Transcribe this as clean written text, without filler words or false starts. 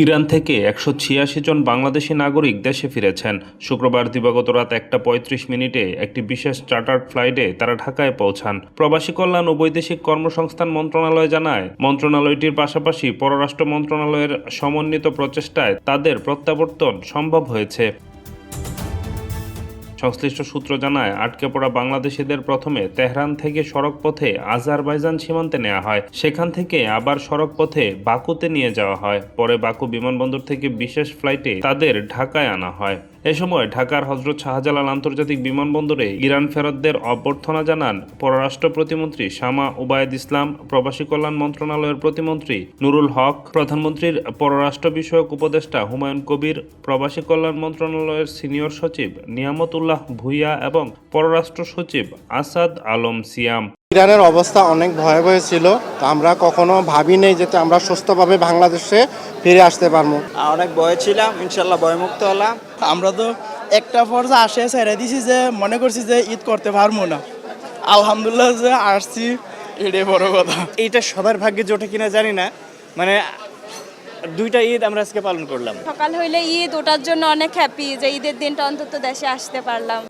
Iran থেকে 186 জন বাংলাদেশি নাগরিক দেশে ফিরেছেন। শুক্রবার দিবাগত রাত 1:35 একটি বিশেষ চার্টার্ড ফ্লাইটে তারা ঢাকায় পৌঁছান। প্রবাসী কল্যাণ ও বৈদেশিক কর্মসংস্থান মন্ত্রণালয় জানায়, মন্ত্রণালয়টির পাশাপাশি পররাষ্ট্র মন্ত্রণালয়ের সমন্বিত প্রচেষ্টায় তাদের প্রত্যাবর্তন সম্ভব হয়েছে। সংশ্লিষ্ট সূত্র জানায়, আটকে পড়া বাংলাদেশিদের প্রথমে তেহরান থেকে সড়কপথে আজারবাইজান সীমান্তে নেওয়া হয়। সেখান থেকে আবার সড়কপথে বাকুতে নিয়ে যাওয়া হয়। পরে বাকু বিমানবন্দর থেকে বিশেষ ফ্লাইটে তাদের ঢাকায় আনা হয়। এ সময় ঢাকার হযরত শাহজালাল আন্তর্জাতিক বিমানবন্দরে ইরান ফেরতদের অভ্যর্থনা জানান পররাষ্ট্র প্রতিমন্ত্রী শামা ওবায়েদ ইসলাম, প্রবাসী কল্যাণ মন্ত্রণালয়ের প্রতিমন্ত্রী নুরুল হক, প্রধানমন্ত্রীর পররাষ্ট্র বিষয়ক উপদেষ্টা হুমায়ুন কবির, প্রবাসী কল্যাণ মন্ত্রণালয়ের সিনিয়র সচিব নিয়ামত উল্লাহ ভূঁইয়া এবং পররাষ্ট্র সচিব আসাদ আলম সিয়াম। ইরানের অবস্থা অনেক ভয়াবহ ছিল। তো আমরা কখনো ভাবিনি যে আমরা সুস্থভাবে বাংলাদেশে ফিরে আসতে পারবো। অনেক ভয় ছিলাম, ইনশাল্লাহ ভয়মুক্ত হলাম। আমরা তো একটা পর্যায়ে আসে ছেড়ে দিছি যে মনে করছি যে ঈদ করতে পারবো না। আলহামদুলিল্লাহ যে আসছি, এটাই বড় কথা। এইটা সবার ভাগ্যে জোটে কিনা জানি না, মানে দুইটা ঈদ আমরা আজকে পালন করলাম। সকাল হইলে ঈদ, ওটার জন্য অনেক হ্যাপি যে ঈদের দিনটা অন্তত দেশে আসতে পারলাম।